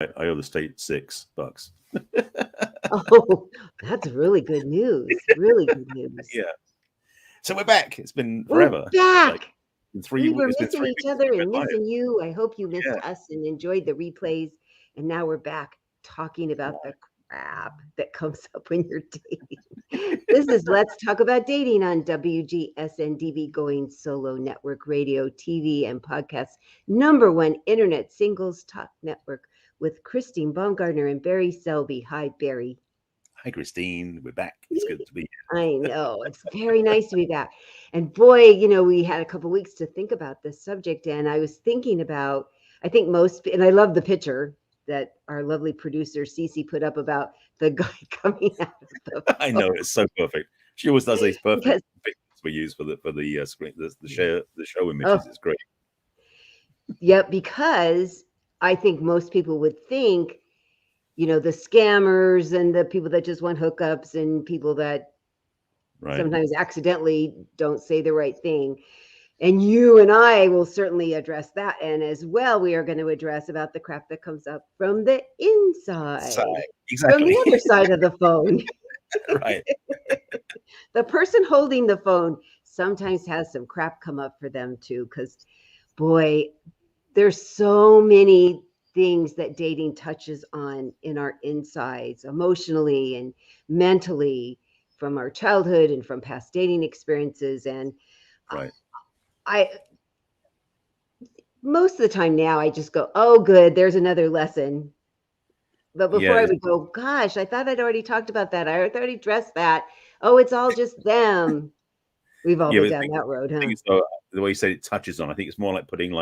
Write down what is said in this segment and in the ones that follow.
I owe the state $6. Oh, that's really good news. Really good news. Yeah. So we're back. It's been We're forever. Like back. We were it's been missing 3 weeks each since other we've and been live. missing you. I hope you Yeah. missed us and enjoyed the replays. And now we're back talking about the crap that comes up when you're dating. This is Let's Talk About Dating on WGSN-DB, Going Solo Network Radio, TV, and podcast. #1 Internet Singles Talk Network with Christine Baumgartner and Barry Selby. Hi, Barry. Hi, Christine. We're back. It's good to be here. I know. It's very nice to be back. And boy, we had a couple weeks to think about this subject. And I was thinking about, I think and I love the picture that our lovely producer Cece put up about the guy coming out of the I know, it's so perfect. She always does these perfect because, pictures we use for the screen, the show oh, images. It's great. yep, because I think most people would think, the scammers and the people that just want hookups and people that Right. sometimes accidentally don't say the right thing. And you and I will certainly address that. And as well, we are going to address about the crap that comes up from the inside, from Exactly. the other side of the phone. Right. The person holding the phone sometimes has some crap come up for them too, because boy, there's so many things that dating touches on in our insides, emotionally and mentally, from our childhood and from past dating experiences. And Right. I most of the time now I just go, oh, good, there's another lesson. But before Yeah. I would go, gosh, I thought I'd already talked about that. I already addressed that. Oh, it's all just them. We've all Yeah, been but down that road, I huh? think it's the way you said it touches on. I think it's more like putting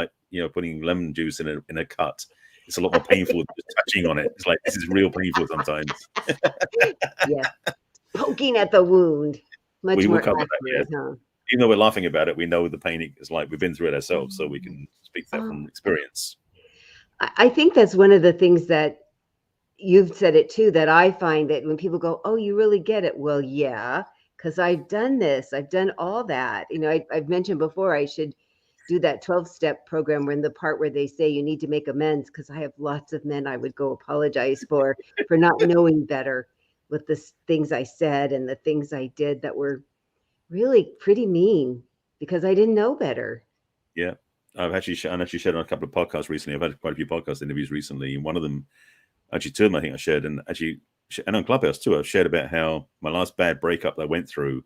putting lemon juice in a cut. It's a lot more painful than just touching on it. It's like this is real painful sometimes. Yes. Poking at the wound. Much We will more cover that, yes. accurate, huh? Even though we're laughing about it, we know the pain is like. We've been through it ourselves, so we can speak that Oh, from experience. I think that's one of the things that you've said it too, that I find that when people go, oh, you really get it. Well, yeah, because I've done this. I've done all that. I've mentioned before I should do that 12-step program when the part where they say you need to make amends, because I have lots of men I would go apologize for not knowing better with the things I said and the things I did that were really pretty mean because I didn't know better. Yeah, I've actually shared on a couple of podcasts recently. I've had quite a few podcast interviews recently, and one of them, actually two of them I think I shared, and on Clubhouse too, I've shared about how my last bad breakup that I went through.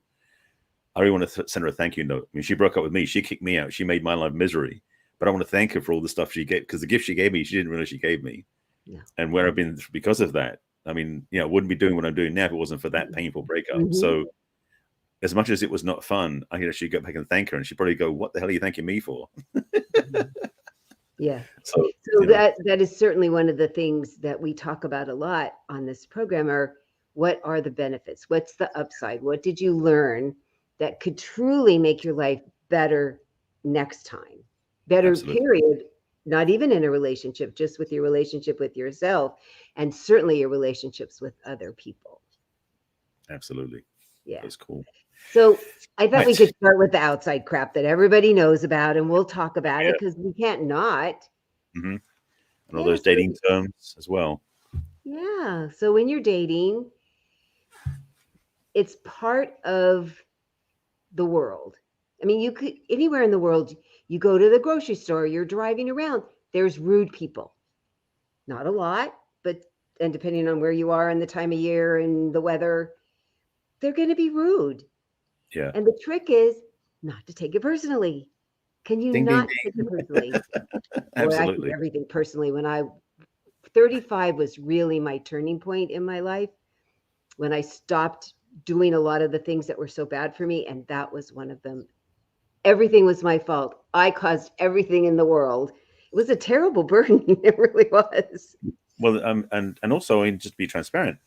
I really want to send her a thank you note. I mean, she broke up with me. She kicked me out. She made my life misery. But I want to thank her for all the stuff she gave, because the gift she gave me, she didn't realize she gave me. Yeah. And where I've been because of that. I mean, I wouldn't be doing what I'm doing now if it wasn't for that painful breakup. Mm-hmm. So as much as it was not fun, I could actually go back and thank her, and she'd probably go, "What the hell are you thanking me for?" Yeah. So that is certainly one of the things that we talk about a lot on this program are what are the benefits? What's the upside? What did you learn that could truly make your life better next time? Better, absolutely. period. Not even in a relationship, just with your relationship with yourself and certainly your relationships with other people. Absolutely. Yeah. That's cool. So I thought we could start with the outside crap that everybody knows about, and we'll talk about it because we can't not. Mm-hmm. And all those dating terms as well. Yeah. So when you're dating, it's part of the world. I mean, you could anywhere in the world, you go to the grocery store, you're driving around, there's rude people. Not a lot, but and depending on where you are and the time of year and the weather, they're going to be rude. Yeah. And the trick is not to take it personally. Can you Ding, not ding, take ding. it personally? Boy, I Absolutely. take everything personally. 35 was really my turning point in my life when I stopped doing a lot of the things that were so bad for me. And that was one of them. Everything was my fault. I caused everything in the world. It was a terrible burden. It really was. Well, and also, just to be transparent,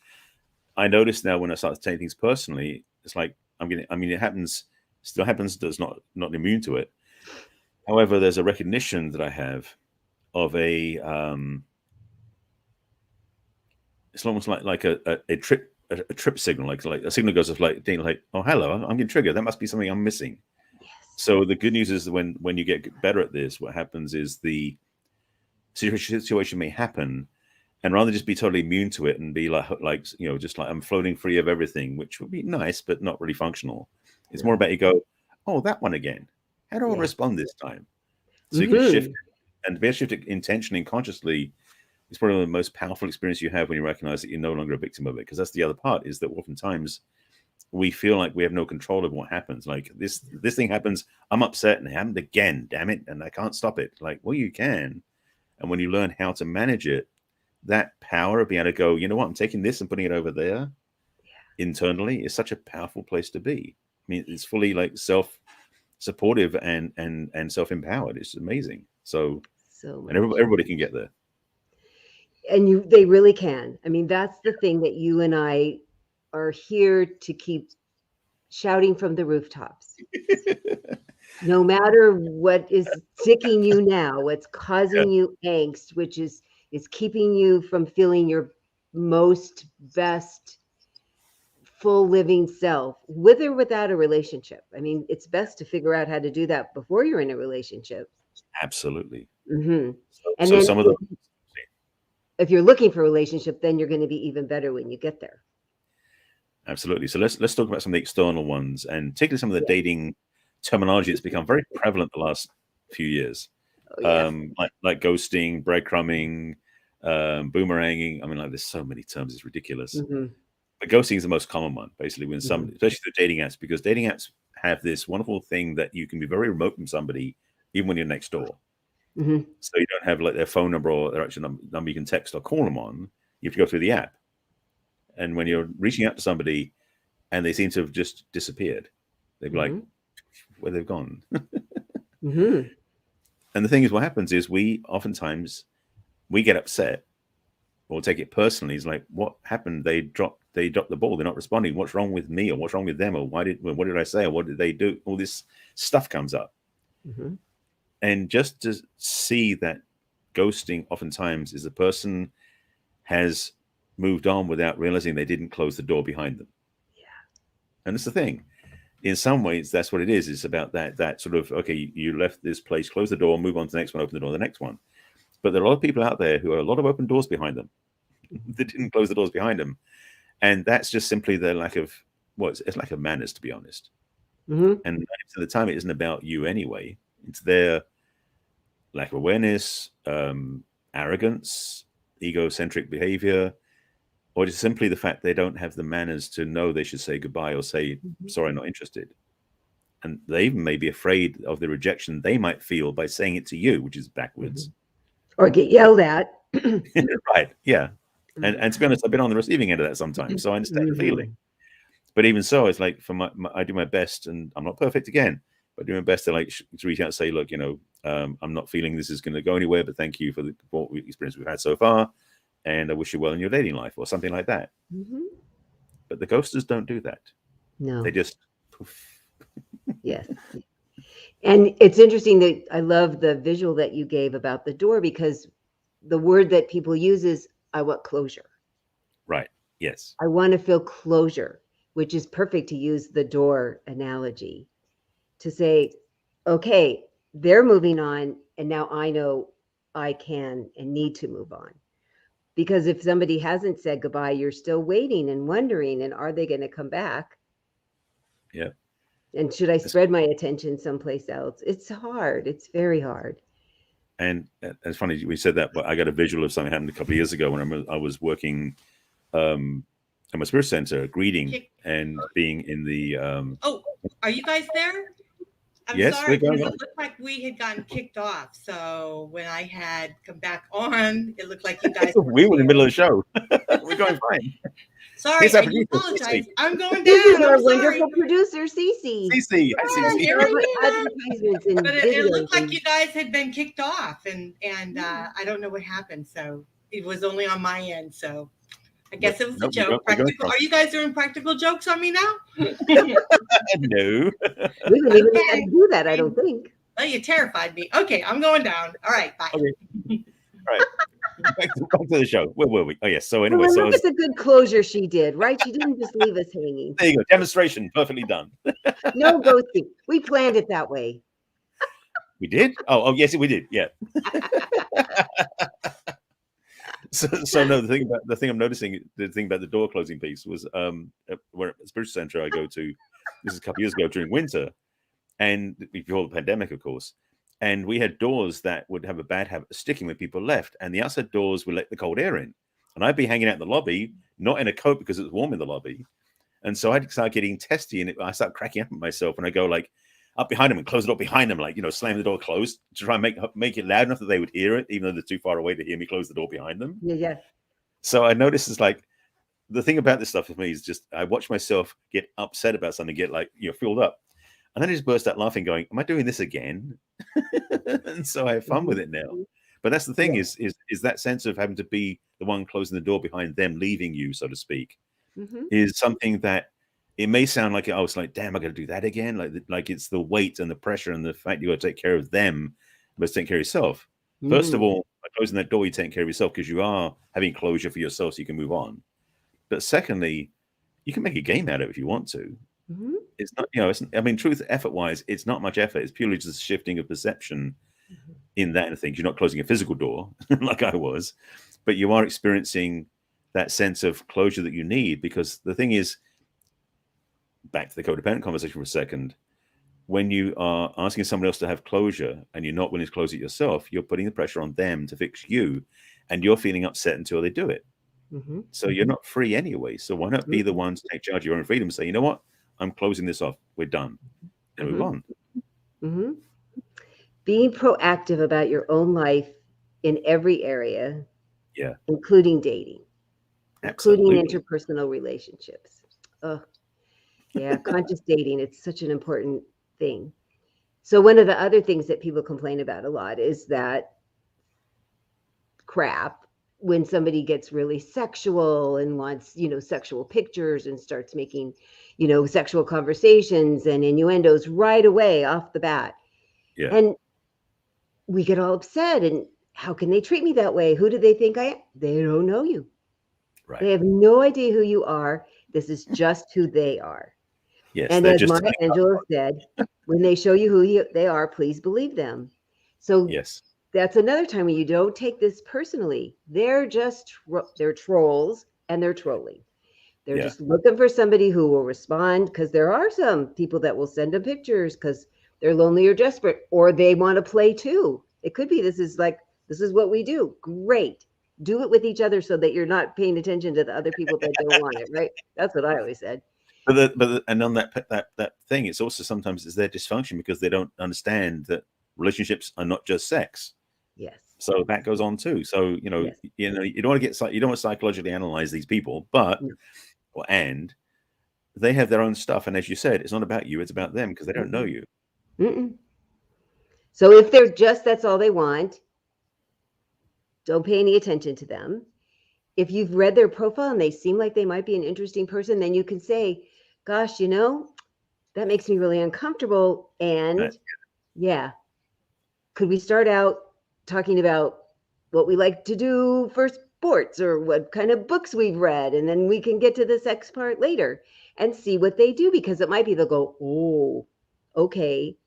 I notice now when I start to take things personally, it's like it happens, still happens. That's not immune to it. However, there's a recognition that I have of a it's almost like a trip signal, like a signal goes off, like oh, hello, I'm getting triggered. That must be something I'm missing. Yes. So the good news is that when you get better at this, what happens is the situation may happen, And rather just be totally immune to it and be like just like I'm floating free of everything, which would be nice, but not really functional. It's more about you go, oh, that one again. How do I respond this time? So you can shift it, and to be able to shift it intentionally and consciously is probably the most powerful experience you have when you recognize that you're no longer a victim of it. Because that's the other part, is that oftentimes we feel like we have no control over what happens. Like this thing happens, I'm upset, and it happened again, damn it, and I can't stop it. Like, well, you can. And when you learn how to manage it, that power of being able to go, you know what, I'm taking this and putting it over there internally is such a powerful place to be. I mean, it's fully like self-supportive and self-empowered. It's amazing. So and everybody can get there. And they really can. I mean, that's the thing that you and I are here to keep shouting from the rooftops. No matter what is sticking you now, what's causing you angst, which is keeping you from feeling your most best full living self, with or without a relationship. I mean, it's best to figure out how to do that before you're in a relationship. Absolutely. And so then some of the if you're looking for a relationship, then you're going to be even better when you get there. Absolutely. So let's talk about some of the external ones, and particularly some of the dating terminology that's become very prevalent the last few years. Like ghosting, breadcrumbing, boomeranging. I mean, like there's so many terms, it's ridiculous. But ghosting is the most common one, basically, when especially the dating apps, because dating apps have this wonderful thing that you can be very remote from somebody even when you're next door. So you don't have like their phone number or their actual number you can text or call them on. You have to go through the app. And when you're reaching out to somebody and they seem to have just disappeared, they'd be like, where they've gone. And the thing is, what happens is we get upset or take it personally. It's like, what happened? They dropped the ball. They're not responding. What's wrong with me, or what's wrong with them, or what did I say, or what did they do? All this stuff comes up. And just to see that ghosting oftentimes is the person has moved on without realizing they didn't close the door behind them. And it's the thing. In some ways, that's what it is. It's about that sort of, okay, you left this place, close the door, move on to the next one, open the door to the next one. But there are a lot of people out there who have a lot of open doors behind them. They didn't close the doors behind them. And that's just simply their lack of, it's lack of manners, to be honest. And 90% of the time, it isn't about you anyway. It's their lack of awareness, arrogance, egocentric behavior, or just simply the fact they don't have the manners to know they should say goodbye or say, sorry, I'm not interested. And they even may be afraid of the rejection they might feel by saying it to you, which is backwards. Or get yelled at. Right, yeah. And to be honest, I've been on the receiving end of that sometimes, so I understand the feeling. But even so, it's like I do my best, and I'm not perfect again, but I do my best to reach out and say, look, I'm not feeling this is going to go anywhere, but thank you for the experience we've had so far. And I wish you well in your dating life, or something like that. But the ghosters don't do that. No. They just poof. Yes. And it's interesting that I love the visual that you gave about the door, because the word that people use is, I want closure. Right. Yes. I want to feel closure, which is perfect to use the door analogy to say, okay, they're moving on, and now I know I can and need to move on. Because if somebody hasn't said goodbye, you're still waiting and wondering, and are they going to come back? Yeah. And should I spread my attention someplace else? It's hard. It's very hard. And it's funny we said that, but I got a visual of something happened a couple of years ago when I was working at my spirit center, greeting and being in the. Oh, are you guys there? I'm yes, sorry, because it looked like we had gotten kicked off. So when I had come back on, it looked like you guys we were in the middle of the show. We're going fine. Sorry, I apologize. I'm going down. This is our wonderful producer, Cece. Cece. But it looked like you guys had been kicked off, and I don't know what happened. So it was only on my end. So I guess it was a joke. Are you guys doing practical jokes on me now? No. We didn't even have to do that, I don't think. Oh, you terrified me. Okay, I'm going down. All right, bye. Okay. All right. Back to the show. Where were we? Oh, yes. So anyway, well, look at the good closure she did, right? She didn't just leave us hanging. There you go. Demonstration. Perfectly done. No ghosting. We planned it that way. We did? Oh, yes, we did. Yeah. So no, the thing I'm noticing, the thing about the door closing piece was where at the spiritual center I go to, this is a couple years ago during winter, and before the pandemic, of course. And we had doors that would have a bad habit of sticking when people left, and the outside doors would let the cold air in. And I'd be hanging out in the lobby, not in a coat because it was warm in the lobby. And so I'd start getting testy, and I start cracking up at myself, and I go like up behind them and close the door behind them, like, slam the door closed to try and make it loud enough that they would hear it, even though they're too far away to hear me close the door behind them. Yeah. So I noticed it's like, the thing about this stuff for me is just I watch myself get upset about something, get like, filled up. And then I just burst out laughing, going, am I doing this again? And so I have fun with it now. But that's the thing, is that sense of having to be the one closing the door behind them, leaving you, so to speak, is something that it may sound like, it's like, damn, I got to do that again. Like it's the weight and the pressure and the fact you got to take care of them, but take care of yourself. First of all, by closing that door, you take care of yourself because you are having closure for yourself so you can move on. But secondly, you can make a game out of it if you want to. It's not, truth, effort-wise, it's not much effort. It's purely just shifting of perception in that and things. You're not closing a physical door like I was, but you are experiencing that sense of closure that you need. Because the thing is, back to the codependent conversation for a second, when you are asking someone else to have closure and you're not willing to close it yourself, you're putting the pressure on them to fix you, and you're feeling upset until they do it. So you're not free anyway. So why not be the one to take charge of your own freedom and say, you know what? I'm closing this off. We're done. And move on. Being proactive about your own life in every area. Yeah. Including dating. Absolutely. Including interpersonal relationships. Oh, yeah. Conscious dating. It's such an important thing. So one of the other things that people complain about a lot is that crap when somebody gets really sexual and wants, sexual pictures and starts making, sexual conversations and innuendos right away off the bat. Yeah. And we get all upset. And how can they treat me that way? Who do they think I am? They don't know you. Right. They have no idea who you are. This is just who they are. Yes. And as Maya Angelou said, when they show you who they are, please believe them. So yes. That's another time when you don't take this personally. They're just they're trolls and they're trolling. They're just looking for somebody who will respond, because there are some people that will send them pictures because they're lonely or desperate, or they want to play too. It could be this is what we do. Great. Do it with each other so that you're not paying attention to the other people that don't want it, right? That's what I always said. And on that thing, it's also sometimes it's their dysfunction because they don't understand that relationships are not just sex. Yes. So that goes on too. So, you don't want to psychologically analyze these people, but, and they have their own stuff. And as you said, it's not about you, it's about them because they don't know you. So if that's all they want, don't pay any attention to them. If you've read their profile and they seem like they might be an interesting person, then you can say, gosh, that makes me really uncomfortable. And could we start out talking about what we like to do for sports or what kind of books we've read? And then we can get to the sex part later and see what they do, because it might be they'll go, oh, okay.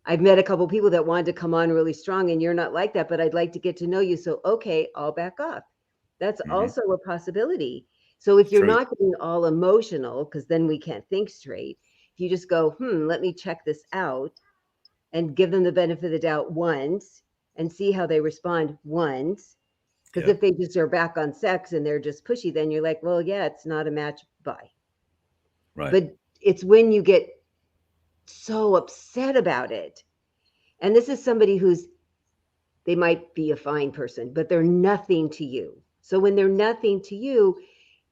I've met a couple people that wanted to come on really strong and you're not like that, but I'd like to get to know you. So, okay, I'll back off. That's also a possibility. So if you're not getting all emotional, because then we can't think straight, if you just go, let me check this out and give them the benefit of the doubt once and see how they respond once. Because if they just are back on sex and they're just pushy, then you're like, well, yeah, it's not a match. Bye. Right. But it's when you get so upset about it. And this is somebody they might be a fine person, but they're nothing to you. So when they're nothing to you,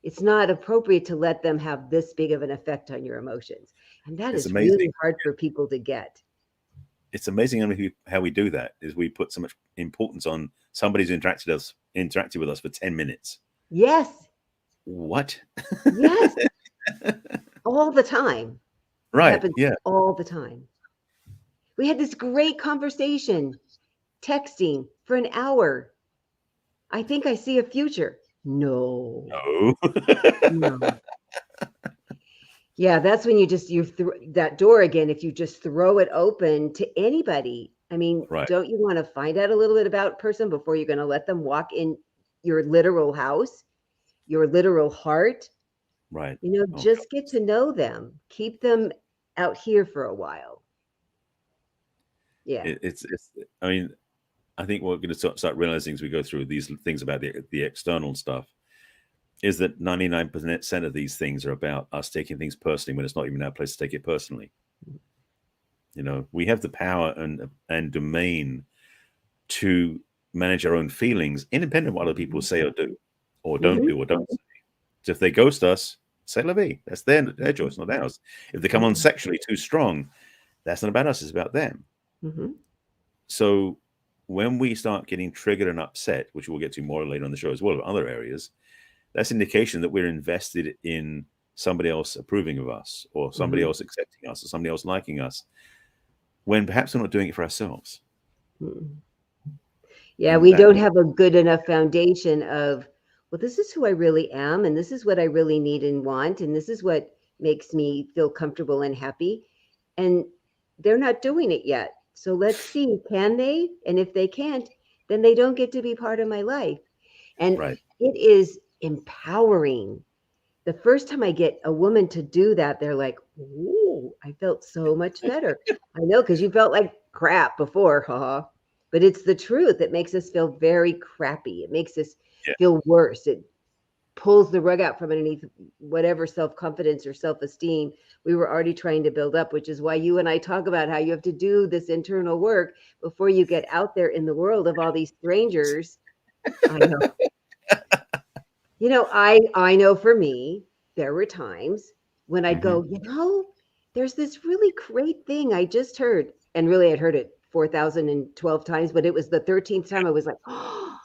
it's not appropriate to let them have this big of an effect on your emotions. And that is really hard for people to get. It's amazing how we do that, is we put so much importance on somebody who's interacted with us for 10 minutes. Yes. What? Yes. All the time. Right. It happens all the time. We had this great conversation, texting for an hour. I think I see a future. No. No. Yeah, that's when you that door again. If you just throw it open to anybody, I mean, don't you want to find out a little bit about a person before you're going to let them walk in your literal house, your literal heart. Right. Just get to know them. Keep them out here for a while. Yeah. It's I mean, I think what we're going to start realizing as we go through these things about the external stuff is that 99% of these things are about us taking things personally when it's not even our place to take it personally. We have the power and domain to manage our own feelings, independent of what other people say or do, or don't do or don't say. So if they ghost us, say la vie. That's their choice, not ours. If they come on sexually too strong, that's not about us, it's about them. So when we start getting triggered and upset, which we'll get to more later on the show as well, other areas, that's indication that we're invested in somebody else approving of us, or somebody else accepting us, or somebody else liking us, when perhaps we're not doing it for ourselves. Yeah, we don't have a good enough foundation of, well, this is who I really am, and this is what I really need and want, and this is what makes me feel comfortable and happy. And they're not doing it yet. So let's see, can they? And if they can't, then they don't get to be part of my life. And it is empowering. The first time I get a woman to do that, they're like, "Ooh, I felt so much better." I know, because you felt like crap before, haha. But it's the truth. It makes us feel very crappy. It makes us feel worse. It pulls the rug out from underneath whatever self-confidence or self-esteem we were already trying to build up, which is why you and I talk about how you have to do this internal work before you get out there in the world of all these strangers. I know. I know for me, there were times when I'd go, there's this really great thing I just heard. And really, I'd heard it 4,012 times, but it was the 13th time I was like, oh,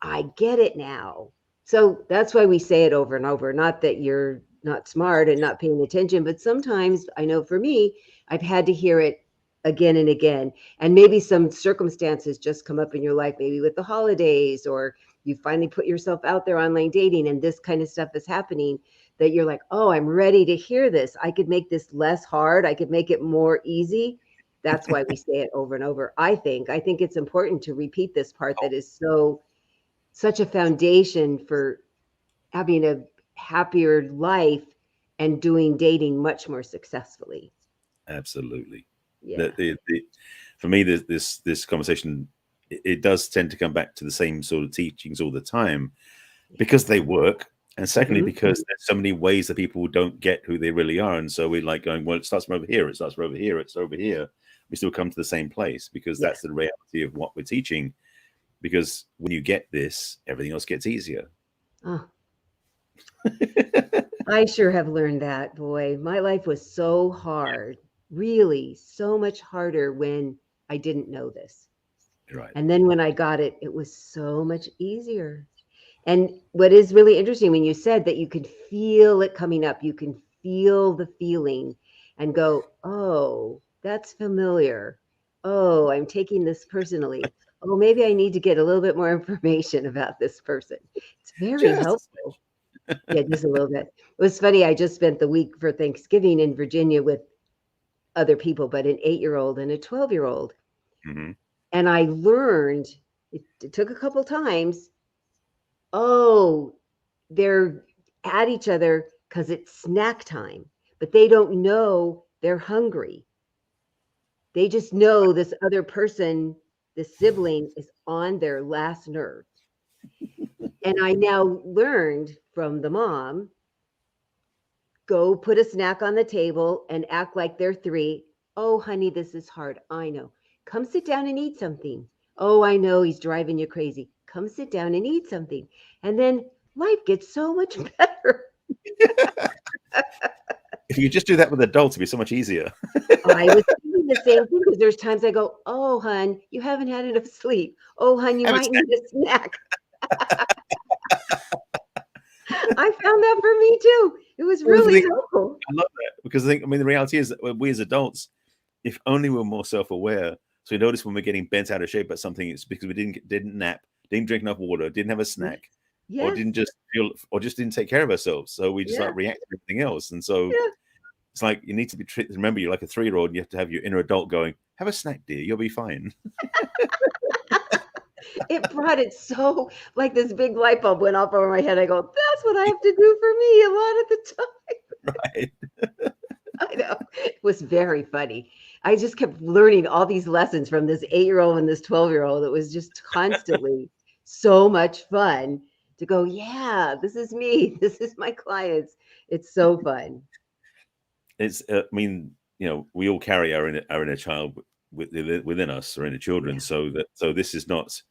I get it now. So that's why we say it over and over. Not that you're not smart and not paying attention, but sometimes I know for me, I've had to hear it again and again. And maybe some circumstances just come up in your life, maybe with the holidays, or you finally put yourself out there online dating and this kind of stuff is happening, that you're like, oh, I'm ready to hear this. I could make this less hard. I could make it more easy. That's why we say it over and over. I think it's important to repeat this part that is such a foundation for having a happier life and doing dating much more successfully. Absolutely. Yeah. For me, this conversation, it does tend to come back to the same sort of teachings all the time, because they work. And secondly, because there's so many ways that people don't get who they really are. And so we're like going, well, it starts from over here. It starts from over here. It's over here. We still come to the same place, because that's the reality of what we're teaching. Because when you get this, everything else gets easier. Oh. I sure have learned that, boy. My life was so hard, really so much harder when I didn't know this. Right. And then when I got it, it was so much easier. And what is really interesting, when you said that you could feel it coming up, you can feel the feeling and go, oh, that's familiar. Oh, I'm taking this personally. Oh, maybe I need to get a little bit more information about this person. It's very helpful. Yeah, just a little bit. It was funny. I just spent the week for Thanksgiving in Virginia with other people, but an 8-year-old and a 12-year-old. And I learned, it took a couple times, oh, they're at each other because it's snack time, but they don't know they're hungry. They just know this other person, this sibling, is on their last nerve. And I now learned from the mom, go put a snack on the table and act like they're 3. Oh, honey, this is hard. I know. Come sit down and eat something. Oh, I know he's driving you crazy. Come sit down and eat something. And then life gets so much better. If you just do that with adults, it'd be so much easier. I was thinking the same thing, because there's times I go, oh, hun, you haven't had enough sleep. Oh, hun, you might need a snack. I found that for me too. It was really helpful. I love that, because the reality is that we as adults, if only we're more self-aware, so we notice when we're getting bent out of shape at something, it's because we didn't nap, didn't drink enough water, didn't have a snack, or just didn't take care of ourselves. So we just react to everything else. And so it's like, you need to be remember, you're like a 3-year-old, and you have to have your inner adult going, have a snack, dear, you'll be fine. it brought it so, like this big light bulb went off over my head. I go, that's what I have to do for me a lot of the time. Right. I know. It was very funny. I just kept learning all these lessons from this 8-year-old and this 12-year-old. It was just constantly so much fun to go, yeah, this is me. This is my clients. It's so fun. It's, I mean, we all carry our inner child within us, or inner children. Yeah. So this is not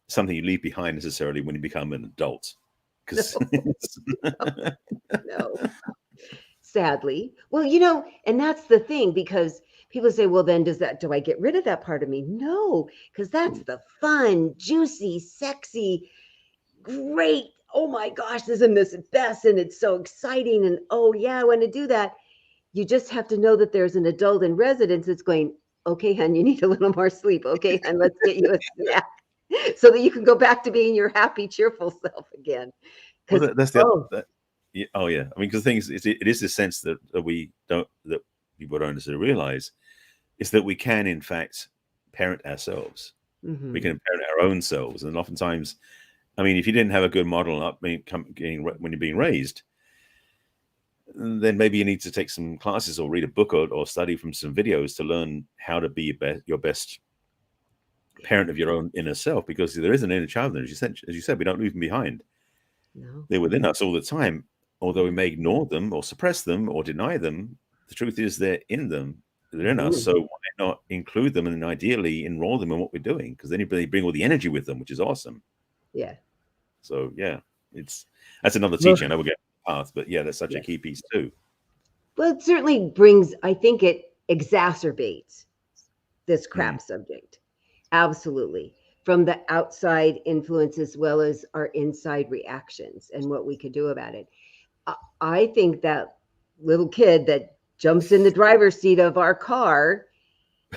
something you leave behind necessarily when you become an adult. Because no. Sadly. Well, and that's the thing, because people say, well, then do I get rid of that part of me? No, because that's the fun, juicy, sexy, great. Oh my gosh, isn't this the best? And it's so exciting. And oh yeah, I want to do that. You just have to know that there's an adult in residence that's going, okay, hon, you need a little more sleep. Okay, hon, let's get you a snack so that you can go back to being your happy, cheerful self again. Well, that's the yeah. I mean, because the thing is, it is this sense that people don't necessarily realize is that we can, in fact, parent ourselves. Mm-hmm. We can parent our own selves, and oftentimes, I mean, if you didn't have a good model when you're being raised, then maybe you need to take some classes or read a book or study from some videos to learn how to be your best parent of your own inner self, because there is an inner child there. As you said, we don't leave them behind. No. They're within us all the time. Although we may ignore them or suppress them or deny them, the truth is they're in them. They're in us. So why not include them and ideally enroll them in what we're doing? Because then they bring all the energy with them, which is awesome. Yeah. So yeah, that's another teaching. I know we'll get path, but yeah, that's such a key piece too. Well, it certainly brings, I think it exacerbates this crap subject. Absolutely. From the outside influence as well as our inside reactions and what we could do about it. I think that little kid that jumps in the driver's seat of our car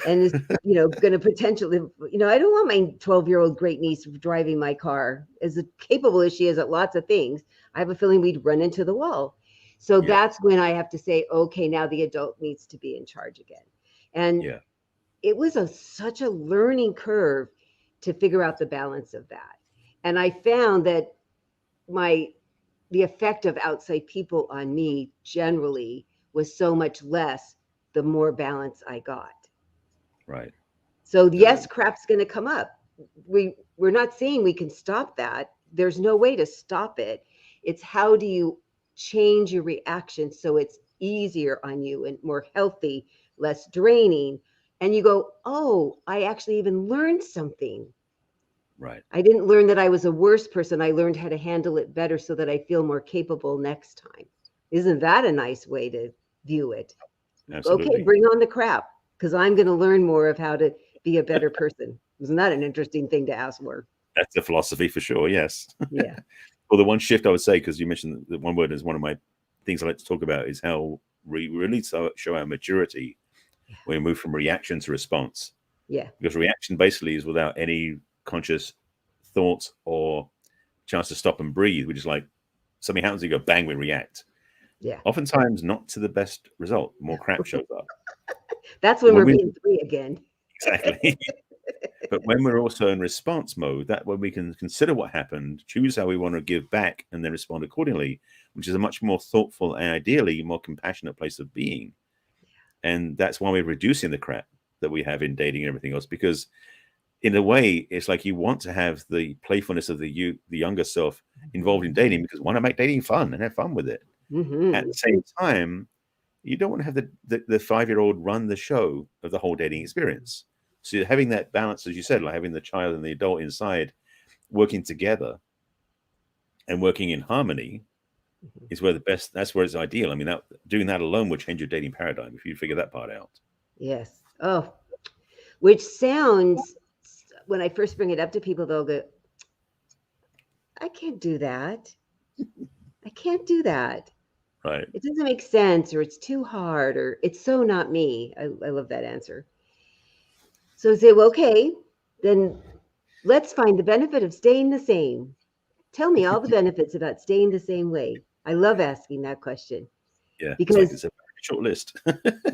and is, going to potentially, I don't want my 12-year-old great niece driving my car. As capable as she is at lots of things, I have a feeling we'd run into the wall. So that's when I have to say, okay, now the adult needs to be in charge again. And it was such a learning curve to figure out the balance of that. And I found that the effect of outside people on me generally was so much less the more balance I got. Right. So yes, crap's going to come up. We're not saying we can stop that. There's no way to stop it. It's how do you change your reaction so it's easier on you and more healthy, less draining. And you go, oh, I actually even learned something. Right. I didn't learn that I was a worse person. I learned how to handle it better so that I feel more capable next time. Isn't that a nice way to view it? Absolutely. Okay, bring on the crap, because I'm going to learn more of how to be a better person. Isn't that an interesting thing to ask for? That's a philosophy for sure, yes. Yeah. Well, the one shift I would say, because you mentioned that one word is one of my things I like to talk about, is how we really show our maturity when we move from reaction to response. Yeah. Because reaction basically is without any conscious thought or chance to stop and breathe, which is like something happens, you go bang, we react. Yeah. Oftentimes not to the best result. More crap shows up. That's when we're being free again. Exactly. But when we're also in response mode, that when we can consider what happened, choose how we want to give back, and then respond accordingly, which is a much more thoughtful and ideally more compassionate place of being. And that's why we're reducing the crap that we have in dating and everything else, because in a way, it's like you want to have the playfulness of the younger self involved in dating, because you want to make dating fun and have fun with it. Mm-hmm. At the same time, you don't want to have the 5-year-old run the show of the whole dating experience. So you're having that balance, as you said, like having the child and the adult inside working together and working in harmony is where that's where it's ideal. I mean, doing that alone would change your dating paradigm if you figure that part out. Yes. Oh, which sounds, when I first bring it up to people, they'll go, I can't do that. I can't do that. Right. It doesn't make sense, or it's too hard, or it's so not me. I love that answer. So say, well, okay, then let's find the benefit of staying the same. Tell me all the benefits about staying the same way. I love asking that question. Yeah, because it's a very short list.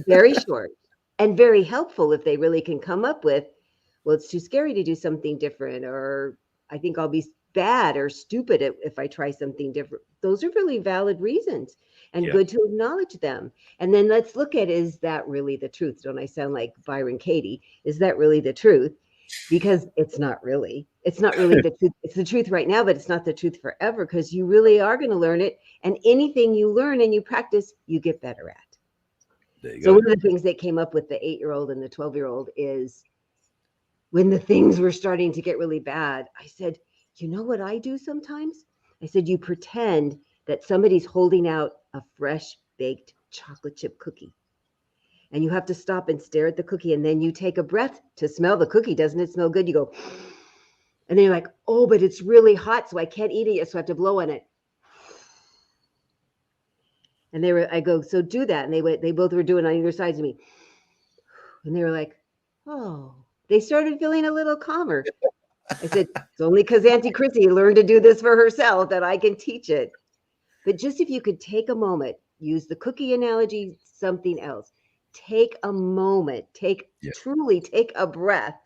Very short and very helpful if they really can come up with, well, it's too scary to do something different, or I think I'll be bad or stupid if I try something different. Those are really valid reasons and good to acknowledge them. And then let's look at, is that really the truth? Don't I sound like Byron Katie? Is that really the truth? Because it's not really the truth. It's the truth right now, but it's not the truth forever, because you really are going to learn it. And anything you learn and you practice, you get better at. So one of the things that came up with the 8-year-old and the 12-year-old is, when the things were starting to get really bad, I said, you know what I do sometimes? I said, you pretend that somebody's holding out a fresh baked chocolate chip cookie. And you have to stop and stare at the cookie. And then you take a breath to smell the cookie. Doesn't it smell good? You go, and then you're like, oh, but it's really hot, so I can't eat it yet, so I have to blow on it. And I go, so do that. And they both were doing it on either sides of me. And they were like, oh, they started feeling a little calmer. I said, it's only because Auntie Chrissy learned to do this for herself that I can teach it. But just if you could take a moment, use the cookie analogy, something else, take a moment, truly take a breath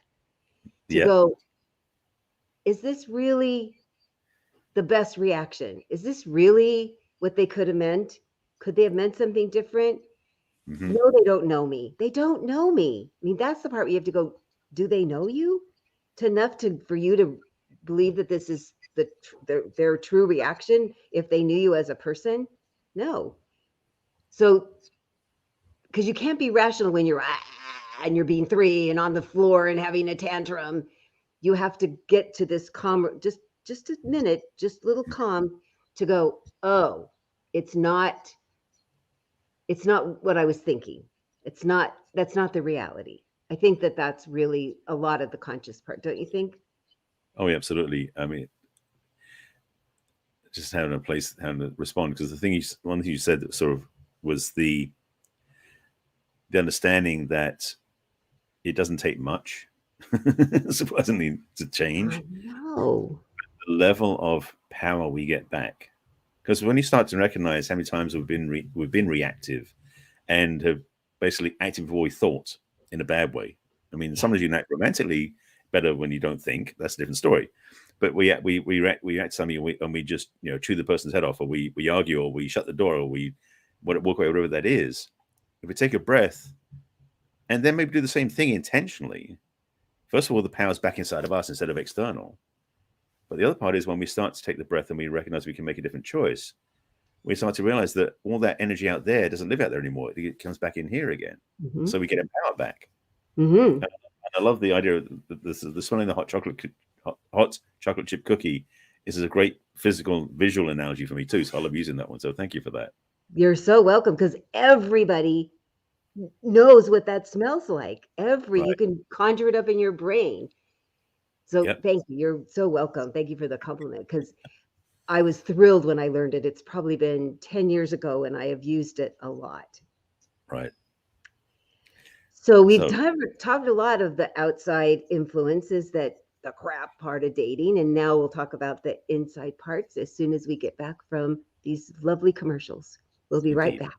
to go, is this really the best reaction? Is this really what they could have meant? Could they have meant something different? Mm-hmm. No, they don't know me. They don't know me. I mean, that's the part where you have to go, do they know you enough for you to believe that this is their true reaction if they knew you as a person? No. So, because you can't be rational when you're and you're being 3 and on the floor and having a tantrum. You have to get to this calm, just a minute, just a little calm to go, oh, it's not what I was thinking. That's not the reality. I think that's really a lot of the conscious part, don't you think? Oh, yeah, absolutely. I mean, just having to respond, because one thing you said that sort of was the understanding that it doesn't take much, surprisingly, to change. I know. The level of power we get back, because when you start to recognize how many times we've been reactive and have basically acted before we thought in a bad way. I mean, sometimes you act romantically better when you don't think. That's a different story. But we react something and we just chew the person's head off, or we argue, or we shut the door, or we walk away, whatever that is. If we take a breath and then maybe do the same thing intentionally, first of all, the power's back inside of us instead of external. But the other part is when we start to take the breath and we recognize we can make a different choice, we start to realize that all that energy out there doesn't live out there anymore. It comes back in here again. Mm-hmm. So we get empowered back. Mm-hmm. And I love the idea of the swallowing the hot chocolate chip cookie. This is a great visual analogy for me too. So I love using that one. So thank you for that. You're so welcome, because everybody knows what that smells like. You can conjure it up in your brain. So Thank you. You're so welcome. Thank you for the compliment, because I was thrilled when I learned it. It's probably been 10 years ago, and I have used it a lot. Right. So we've talked a lot of the outside influences, that the crap part of dating, and now we'll talk about the inside parts as soon as we get back from these lovely commercials. We'll be right back.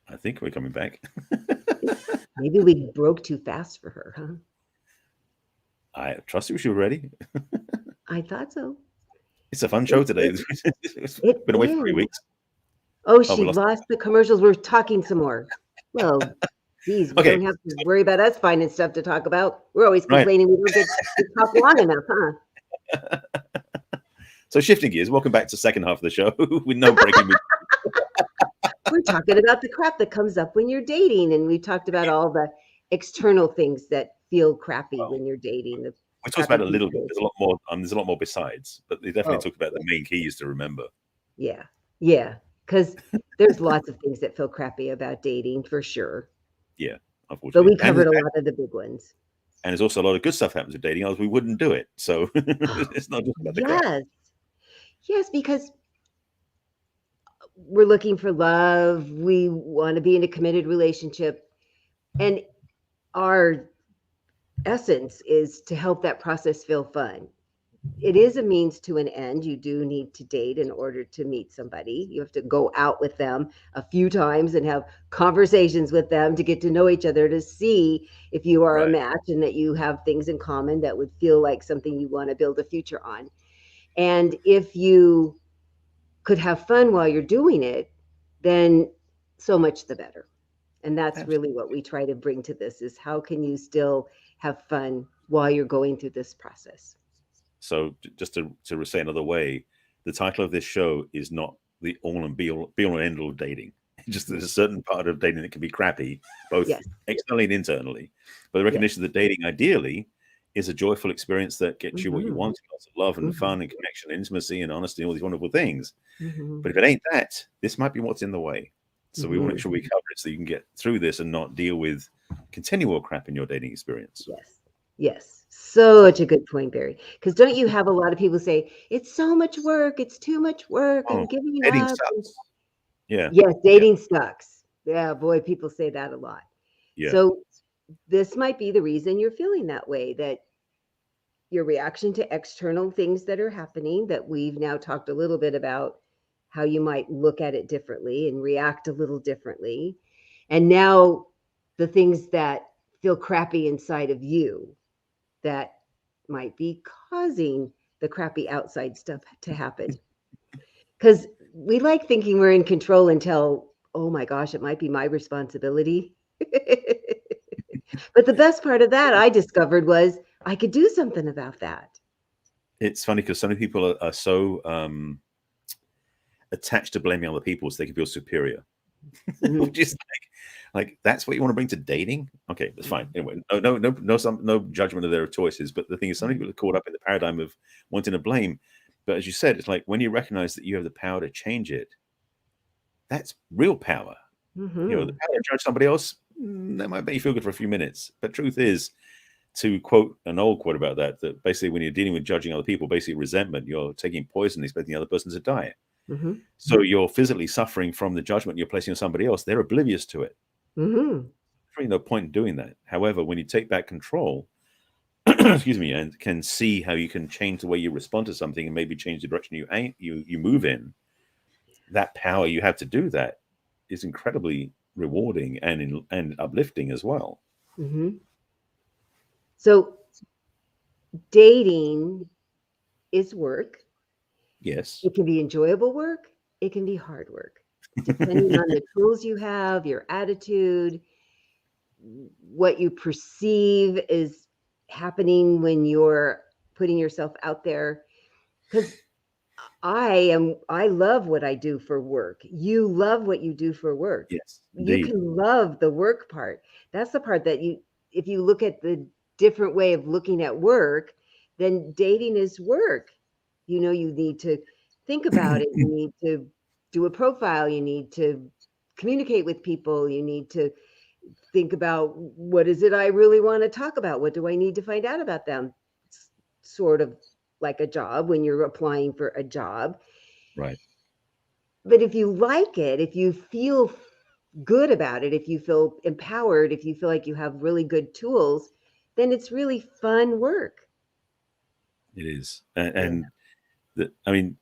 I think we're coming back. Maybe we broke too fast for her, huh? I trust you. She was ready. I thought so. It's a fun show today. It's been away for 3 weeks. Oh, she lost the commercials. We're talking some more. Well, geez, we don't have to worry about us finding stuff to talk about. We're always complaining we don't get to talk long enough, huh? So shifting gears, welcome back to the second half of the show with no breaking. We're talking about the crap that comes up when you're dating, and we talked about all the external things that feel crappy when you're dating. We talked about it a little bit. There's a lot more. There's a lot more besides, but they definitely talked about the main keys to remember. Yeah, because there's lots of things that feel crappy about dating, for sure. Yeah, unfortunately. But we covered a lot of the big ones. And there's also a lot of good stuff happens with dating, else we wouldn't do it. So it's not just about the crap. Yes, because we're looking for love. We want to be in a committed relationship, and our essence is to help that process feel fun. It is a means to an end. You do need to date in order to meet somebody. You have to go out with them a few times and have conversations with them to get to know each other, to see if you are a match and that you have things in common that would feel like something you want to build a future on. And if you could have fun while you're doing it, then so much the better. And that's really what we try to bring to this, is how can you still have fun while you're going through this process? So just to say another way, the title of this show is not the all and be all and end all of dating. Just there's a certain part of dating that can be crappy, both externally and internally. But the recognition that dating ideally is a joyful experience that gets you what you want, lots of love and fun and connection and intimacy and honesty and all these wonderful things. But if it ain't that, this might be what's in the way. So we want to make sure we cover it so you can get through this and not deal with continual crap in your dating experience. Yes. Such a good point, Barry. Because don't you have a lot of people say, it's so much work, it's too much work, I'm giving dating up. Sucks. Yeah. Yes, dating sucks. Yeah, boy, people say that a lot. Yeah. So this might be the reason you're feeling that way, that your reaction to external things that are happening, that we've now talked a little bit about how you might look at it differently and react a little differently. And now the things that feel crappy inside of you that might be causing the crappy outside stuff to happen. Because we like thinking we're in control until, oh my gosh, it might be my responsibility. But the best part of that I discovered was I could do something about that. It's funny because so many people are so attached to blaming other people so they can feel superior. Which is like that's what you want to bring to dating. Okay, that's fine. Anyway, no judgment of their choices. But the thing is, some people are caught up in the paradigm of wanting to blame. But as you said, it's like when you recognize that you have the power to change it, that's real power. You know, the power to judge somebody else, that might make you feel good for a few minutes. But truth is, to quote an old quote about that basically when you're dealing with judging other people, basically resentment, you're taking poison and expecting the other person to die. So you're physically suffering from the judgment you're placing on somebody else. They're oblivious to it. There's really no point in doing that. However, when you take back control, excuse me, and can see how you can change the way you respond to something and maybe change the direction you move in, that power you have to do that is incredibly rewarding and uplifting as well. So dating is work. Yes. It can be enjoyable work. It can be hard work, depending on the tools you have, your attitude, what you perceive is happening when you're putting yourself out there. Because I love what I do for work. You love what you do for work. Yes. You can love the work part. That's the part that if you look at the different way of looking at work, then dating is work. You know, you need to think about it. You need to do a profile. You need to communicate with people. You need to think about, what is it I really want to talk about? What do I need to find out about them? It's sort of like a job when you're applying for a job. Right. But if you like it, if you feel good about it, if you feel empowered, if you feel like you have really good tools, then it's really fun work. It is. And I mean,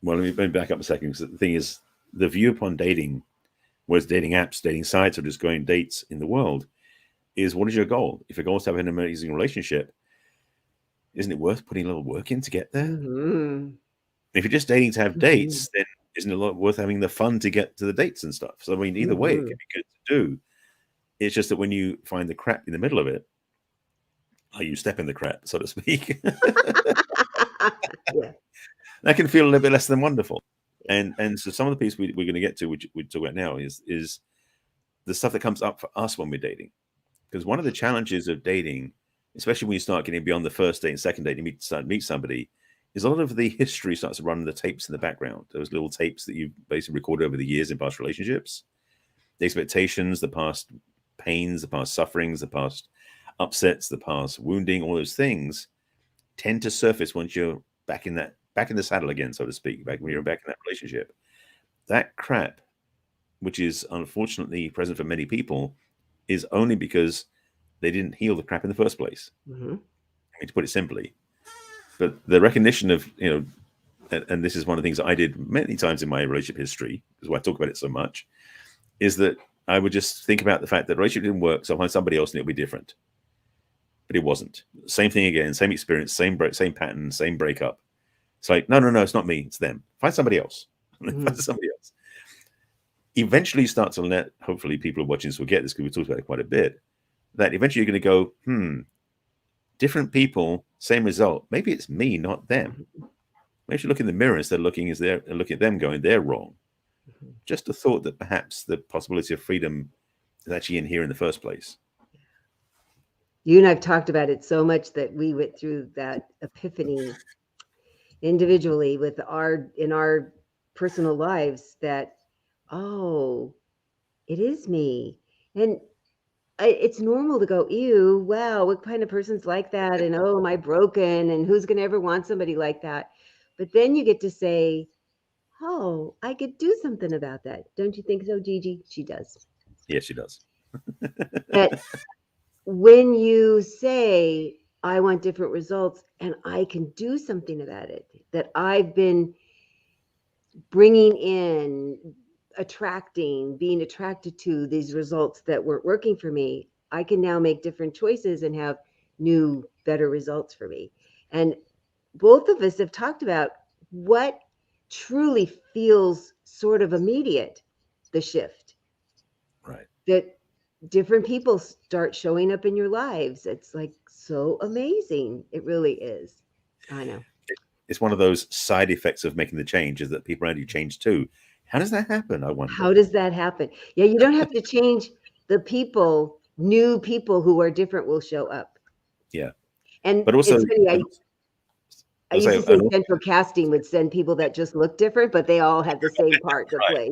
well, let me back up a second, because the thing is, the view upon dating, whereas dating apps, dating sites, or just going dates in the world, is what is your goal? If your goal is to have an amazing relationship, isn't it worth putting a little work in to get there? If you're just dating to have dates, then isn't it a lot worth having the fun to get to the dates and stuff? So I mean, either way, it can be good to do. It's just that when you find the crap in the middle of it, you step in the crap, so to speak. That can feel a little bit less than wonderful. And so some of the piece we're going to get to, which we talk about now, is the stuff that comes up for us when we're dating. Because one of the challenges of dating, especially when you start getting beyond the first date and second date, you start to meet somebody, is a lot of the history starts to run in the tapes in the background. Those little tapes that you basically recorded over the years in past relationships, the expectations, the past pains, the past sufferings, the past upsets, the past wounding, all those things tend to surface once you're back in the saddle again, so to speak, back when you're back in that relationship. That crap, which is unfortunately present for many people, is only because they didn't heal the crap in the first place. Mm-hmm. I mean, to put it simply. But the recognition of, and this is one of the things I did many times in my relationship history, is why I talk about it so much, is that I would just think about the fact that relationship didn't work, so I'll find somebody else and it'll be different. But it wasn't. Same thing again, same experience, same pattern, same breakup. It's like, no, it's not me, it's them. Find somebody else. Mm-hmm. Find somebody else. Eventually you start to let, hopefully people watching this will get this, because we talked about it quite a bit, that eventually you're going to go, different people, same result. Maybe it's me, not them. Maybe you look in the mirror instead of looking at them going, they're wrong. Mm-hmm. Just a thought that perhaps the possibility of freedom is actually in here in the first place. You and I've talked about it so much that we went through that epiphany individually in our personal lives that, oh, it is me. And it's normal to go, ew, wow, what kind of person's like that? And oh, am I broken? And who's going to ever want somebody like that? But then you get to say, oh, I could do something about that. Don't you think so, Gigi? She does. Yes, she does. That when you say, I want different results and I can do something about it, that I've been bringing in, being attracted to these results that weren't working for me, I can now make different choices and have new, better results for me. And both of us have talked about what truly feels sort of immediate, the shift. Right. That different people start showing up in your lives. It's like so amazing. It really is. I know. It's one of those side effects of making the change, is that people around you change too. How does that happen? I wonder. How does that happen? Yeah, you don't have to change the people. New people who are different will show up. Yeah. But also, it's funny, I used to say central casting would send people that just look different, but they all have the same part to play.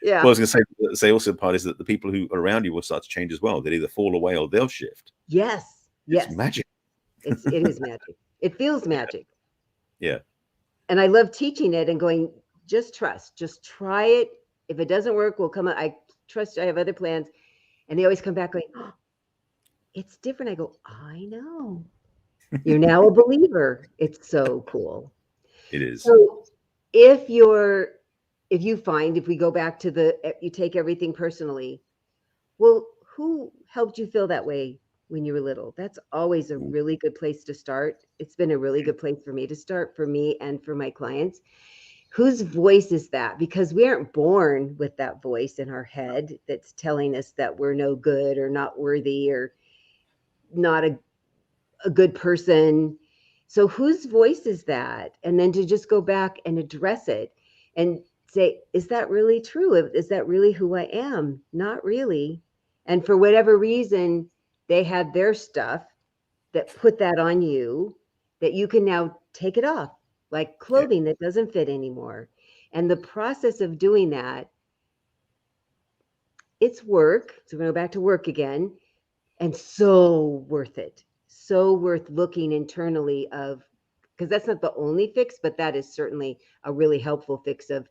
Yeah. Well, I was going to say also part is that the people who are around you will start to change as well. They'll either fall away or they'll shift. Yes. It's magic. It is magic. It feels magic. Yeah. And I love teaching it and going, just trust, just try it. If it doesn't work, we'll come up. I trust I have other plans. And they always come back going, oh, it's different. I go, I know. You're now a believer. It's so cool. It is. So if we go back to you take everything personally, well, who helped you feel that way when you were little? That's always a really good place to start. It's been a really good place for me to start, for me and for my clients. Whose voice is that? Because we aren't born with that voice in our head that's telling us that we're no good or not worthy or not a good person. So whose voice is that? And then to just go back and address it and say, is that really true? Is that really who I am? Not really. And for whatever reason, they had their stuff that put that on you, that you can now take it off, like clothing that doesn't fit anymore. And the process of doing that, it's work. So we're going to go back to work again. And so worth it. So worth looking internally because that's not the only fix, but that is certainly a really helpful fix of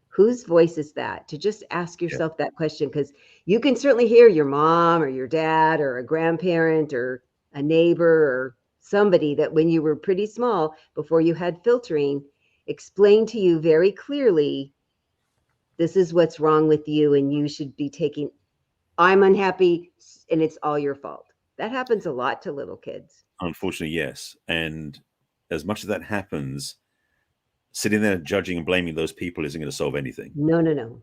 whose voice is that? To just ask yourself that question, because you can certainly hear your mom or your dad or a grandparent or a neighbor or somebody that when you were pretty small, before you had filtering, explained to you very clearly, this is what's wrong with you and you should be taking, I'm unhappy and it's all your fault. That happens a lot to little kids. Unfortunately, yes. And as much as that happens, sitting there judging and blaming those people isn't going to solve anything. No.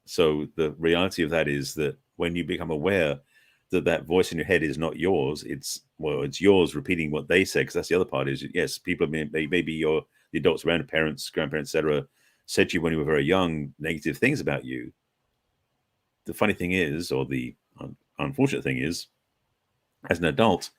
So the reality of that is that when you become aware that voice in your head is not yours, it's yours repeating what they said, because that's the other part is, yes, people maybe the adults around, parents, grandparents, etc., said to you when you were very young negative things about you. The funny thing is, or the unfortunate thing is, as an adult,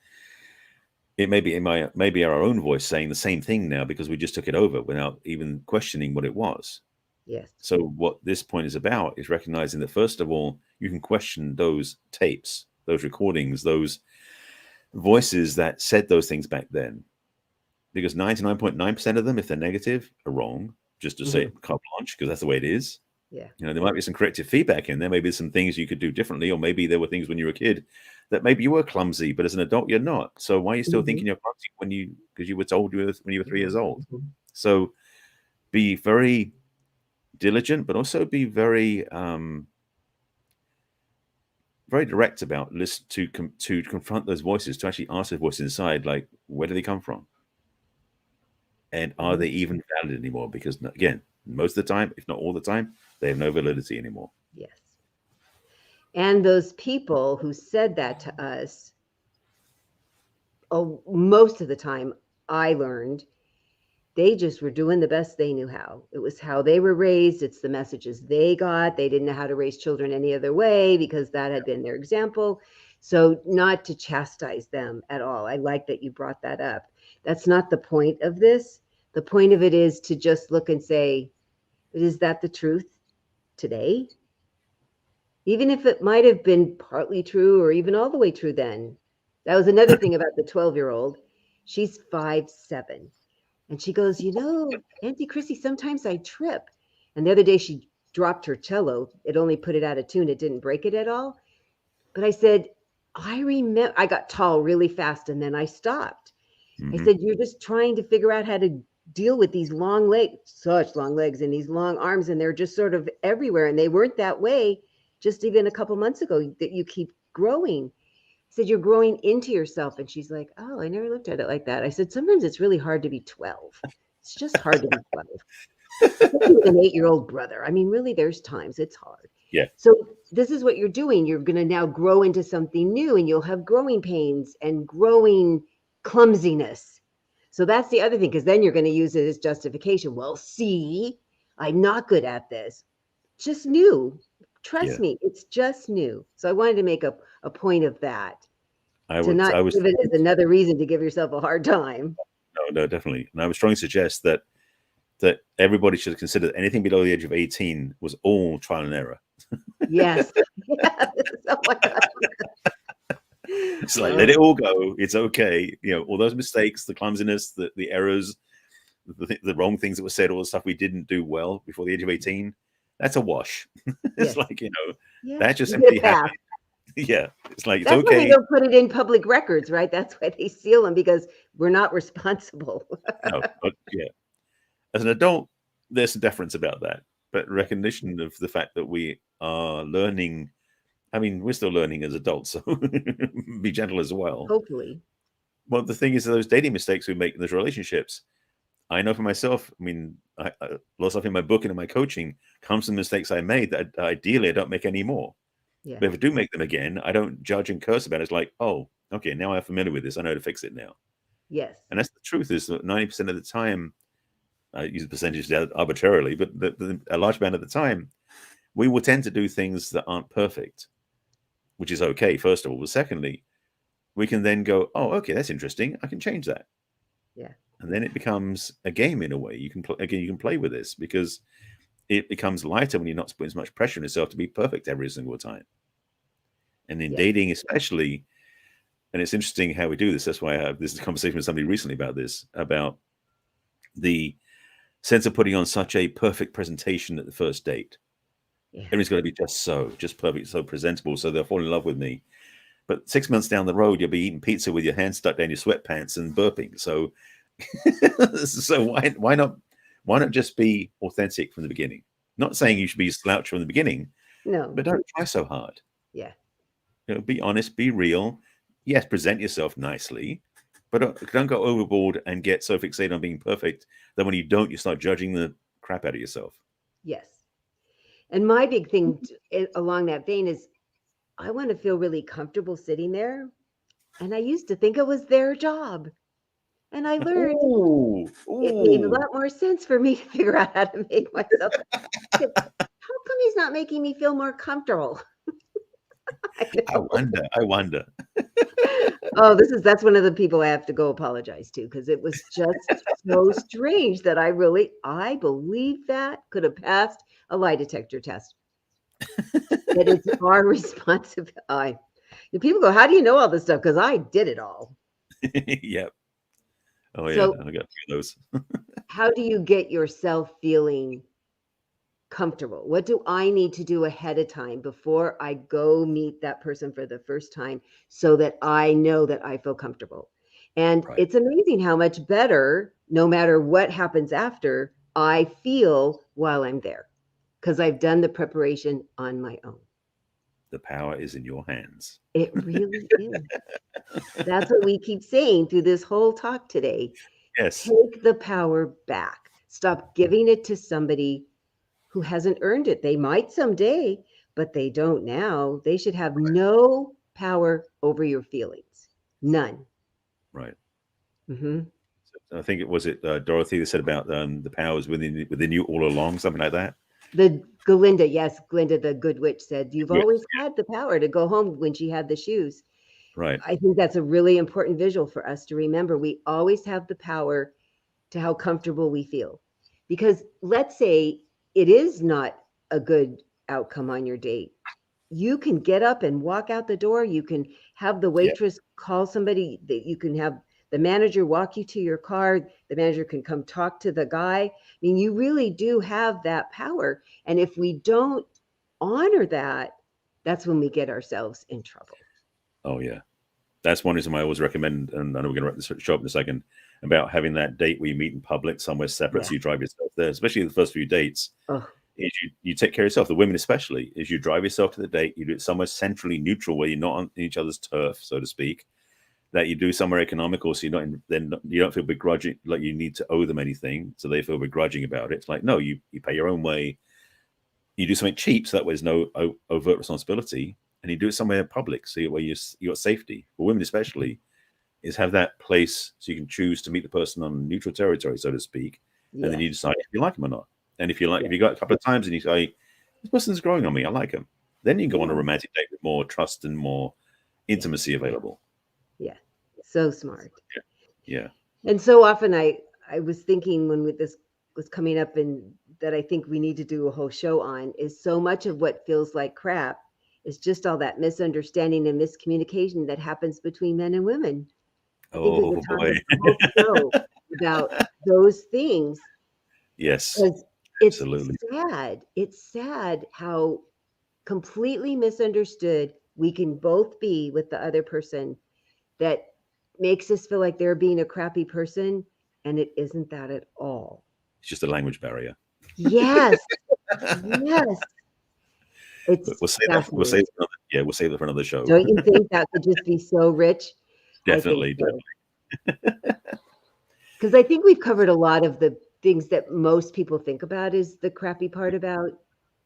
it may be our own voice saying the same thing now because we just took it over without even questioning what it was. Yes. So what this point is about is recognizing that, first of all, you can question those tapes, those recordings, those voices that said those things back then. Because 99.9% of them, if they're negative, are wrong. Just to say it carte blanche, because that's the way it is. Yeah. There might be some corrective feedback in there. Maybe some things you could do differently, or maybe there were things when you were a kid that maybe you were clumsy, but as an adult, you're not. So why are you still thinking you're clumsy because you were told when you were 3 years old? So be very diligent, but also be very, very direct about to confront those voices, to actually ask those voices inside, like, where do they come from? And are they even valid anymore? Because again, most of the time, if not all the time, they have no validity anymore. Yes. And those people who said that to us, most of the time, I learned they just were doing the best they knew how. It was how they were raised. It's the messages they got. They didn't know how to raise children any other way because that had been their example. So not to chastise them at all. I like that you brought that up. That's not the point of this. The point of it is to just look and say, is that the truth today? Even if it might have been partly true or even all the way true then. That was another thing about the 12-year-old. She's 5'7". And she goes, Auntie Chrissy, sometimes I trip. And the other day she dropped her cello. It only put it out of tune. It didn't break it at all. But I said, I remember I got tall really fast and then I stopped. I said, you're just trying to figure out how to deal with these long legs, such long legs and these long arms. And they're just sort of everywhere. And they weren't that way just even a couple months ago, that you keep growing. I said, you're growing into yourself. And she's like, oh, I never looked at it like that. I said, sometimes it's really hard to be 12. It's just hard to be 12. With an 8-year-old brother. I mean, really, there's times it's hard. Yeah. So this is what you're doing. You're going to now grow into something new, and you'll have growing pains and growing clumsiness. So that's the other thing, because then you're going to use it as justification. Well, see, I'm not good at this. Just new. Trust me, it's just new. So I wanted to make a point of that. Give it as another reason to give yourself a hard time. No, definitely. And I would strongly suggest that everybody should consider that anything below the age of 18 was all trial and error. Yes. Oh my God. It's like, let it all go. It's okay. All those mistakes, the clumsiness, the errors, the wrong things that were said, all the stuff we didn't do well before the age of 18, that's a wash. It's like, that just simply happened. Yeah. It's like, that's it's okay. Why they don't put it in public records, right? That's why they seal them, because we're not responsible. No, but yeah. As an adult, there's some deference about that, but recognition of the fact that we are learning. I mean, we're still learning as adults, so be gentle as well. Hopefully. Well, the thing is, those dating mistakes we make in those relationships, I know for myself, I mean, a lot of stuff in my book and in my coaching comes from mistakes I made that ideally I don't make anymore. Yeah. But if I do make them again, I don't judge and curse about it. It's like, oh, okay, now I'm familiar with this. I know how to fix it now. Yes. And that's the truth, is that 90% of the time, I use the percentage arbitrarily, but a large amount of the time, we will tend to do things that aren't perfect, which is okay, first of all. But secondly, we can then go, oh, okay, that's interesting. I can change that. Yeah. And then it becomes a game in a way. You can play with this, because it becomes lighter when you're not putting as much pressure on yourself to be perfect every single time. And in dating especially, and it's interesting how we do this. That's why I have this conversation with somebody recently about the sense of putting on such a perfect presentation at the first date. Yeah. Everything's got to be just perfect, so presentable, so they'll fall in love with me. But 6 months down the road, you'll be eating pizza with your hands stuck down your sweatpants and burping. So, so why not just be authentic from the beginning? Not saying you should be slouch from the beginning, no, but don't try so hard. Yeah, be honest, be real. Yes, present yourself nicely, but don't go overboard and get so fixated on being perfect that when you don't, you start judging the crap out of yourself. Yes. And my big thing along that vein is I want to feel really comfortable sitting there. And I used to think it was their job. And I learned it made a lot more sense for me to figure out how to make myself. How come he's not making me feel more comfortable? I wonder. Oh, that's one of the people I have to go apologize to, because it was just so strange that I believe that could have passed a lie detector test. That it's our responsibility. People go, how do you know all this stuff? Because I did it all. Yep. Oh, yeah. So, I got a few of those. How do you get yourself feeling comfortable? What do I need to do ahead of time before I go meet that person for the first time so that I know that I feel comfortable? And it's amazing how much better, no matter what happens after, I feel while I'm there because I've done the preparation on my own. The power is in your hands. It really is. That's what we keep saying through this whole talk today. Yes. Take the power back. Stop giving it to somebody who hasn't earned it. They might someday, but they don't now. They should have no power over your feelings. None. Right. Mm-hmm. I think it was Dorothy that said about the powers within you all along, something like that. Glinda, yes, Glinda, the good witch said, you've always had the power to go home when she had the shoes. Right. I think that's a really important visual for us to remember. We always have the power to how comfortable we feel. Because let's say it is not a good outcome on your date. You can get up and walk out the door. You can have the waitress call somebody. That you can have the manager walk you to your car. The manager can come talk to the guy. I mean, you really do have that power. And if we don't honor that, that's when we get ourselves in trouble. Oh, yeah. That's one reason I always recommend, and I know we're going to wrap this show up in a second, about having that date where you meet in public somewhere separate. So you drive yourself there, especially the first few dates. Is you take care of yourself, the women especially, is you drive yourself to the date, you do it somewhere centrally neutral where you're not on each other's turf, so to speak, that you do somewhere economical so then you don't feel begrudging, like you need to owe them anything, so they feel begrudging about it. It's like, no, you pay your own way, you do something cheap, so that way there's no overt responsibility, and you do it somewhere public, so where you got safety. For women especially, is have that place so you can choose to meet the person on neutral territory, so to speak, and then you decide if you like them or not. And if you like, if you got a couple of times and you say, this person's growing on me, I like him, then you can go on a romantic date with more trust and more intimacy available. Yeah. So smart. Yeah. And so often I was thinking when this was coming up, and that I think we need to do a whole show on, is so much of what feels like crap is just all that misunderstanding and miscommunication that happens between men and women. I think we could talk a whole show about those things. Yes. It's absolutely sad. It's sad how completely misunderstood we can both be with the other person, that makes us feel like they're being a crappy person, and it isn't that at all. It's just a language barrier. Yes. Yes. We'll save that for another show. Don't you think that could just be so rich? Definitely. Because I think we've covered a lot of the things that most people think about is the crappy part about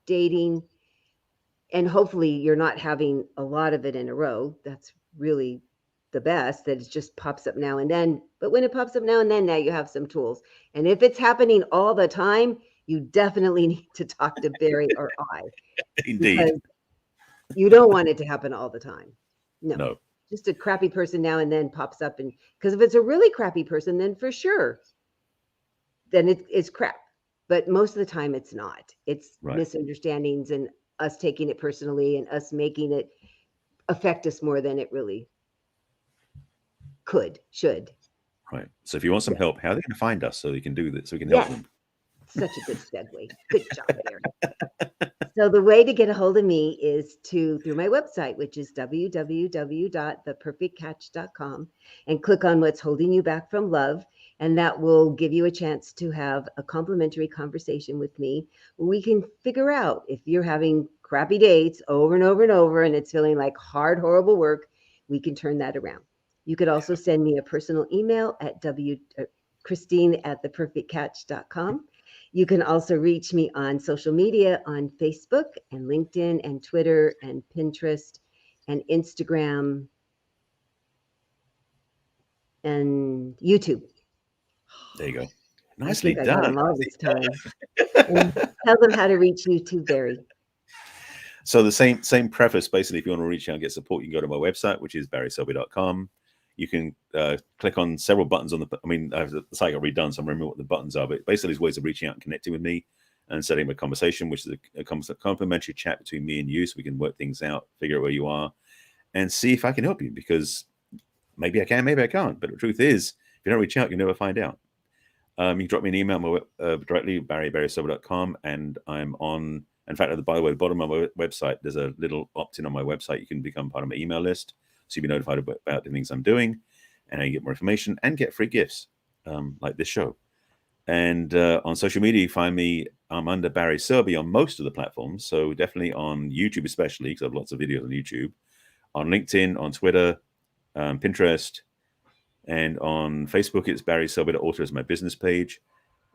dating. And hopefully you're not having a lot of it in a row. That's really the best, that it just pops up now and then. But when it pops up now and then, now you have some tools. And if it's happening all the time, you definitely need to talk to Barry or I. Indeed. Because you don't want it to happen all the time. No. Just a crappy person now and then pops up. And because if it's a really crappy person, then for sure, then it's crap. But most of the time it's not. It's misunderstandings and us taking it personally and us making it affect us more than it really should. Right. So if you want some help, how are they going to find us so you can do this, so we can help them? Such a good segue. Good job, Barry. So the way to get a hold of me is through my website, which is www.theperfectcatch.com, and click on what's holding you back from love. And that will give you a chance to have a complimentary conversation with me where we can figure out if you're having crappy dates over and over and over, and it's feeling like hard, horrible work, we can turn that around. You could also send me a personal email at Christine@theperfectcatch.com. You can also reach me on social media on Facebook and LinkedIn and Twitter and Pinterest and Instagram and YouTube. There you go. Nicely done. I got them all this time. And tell them how to reach you too, Barry. So the same preface, basically, if you want to reach out and get support, you can go to my website, which is barryselby.com. You can click on several buttons on the site got redone, so I'm remembering what the buttons are, but basically there's ways of reaching out and connecting with me and setting up a conversation, which is a complimentary chat between me and you, so we can work things out, figure out where you are, and see if I can help you, because maybe I can, maybe I can't. But the truth is, if you don't reach out, you'll never find out. You can drop me an email directly, barry@barryselby.com, and I'm on. In fact, by the way, at the bottom of my website, there's a little opt-in on my website. You can become part of my email list, so you'll be notified about the things I'm doing, and you get more information and get free gifts, like this show. And on social media, you find me. I'm under Barry Selby on most of the platforms, so definitely on YouTube, especially because I have lots of videos on YouTube, on LinkedIn, on Twitter, Pinterest, and on Facebook, it's Barry Selby. The author is my business page.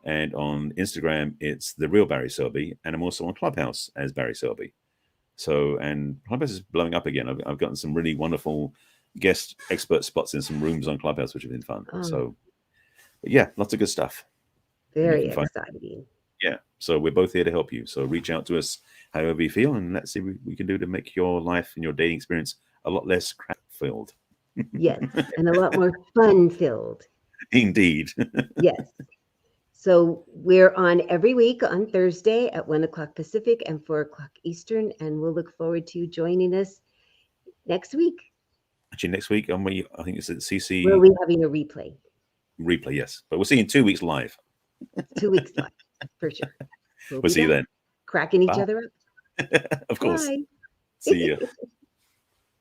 And on Instagram, it's The Real Barry Selby. And I'm also on Clubhouse as Barry Selby. So, and Clubhouse is blowing up again. I've gotten some really wonderful guest expert spots in some rooms on Clubhouse, which have been fun. So, but yeah, lots of good stuff. Very exciting. Yeah. So we're both here to help you. So reach out to us however you feel, and let's see what we can do to make your life and your dating experience a lot less crap-filled. Yes, and a lot more fun-filled. Indeed. Yes. So we're on every week on Thursday at 1 o'clock Pacific and 4 o'clock Eastern, and we'll look forward to you joining us next week. Actually, next week, I think it's at CC. We'll be having a replay. Replay, yes. But we'll see you in 2 weeks live. 2 weeks live, for sure. We'll see you then. Cracking each other up. Of course. Bye. See you.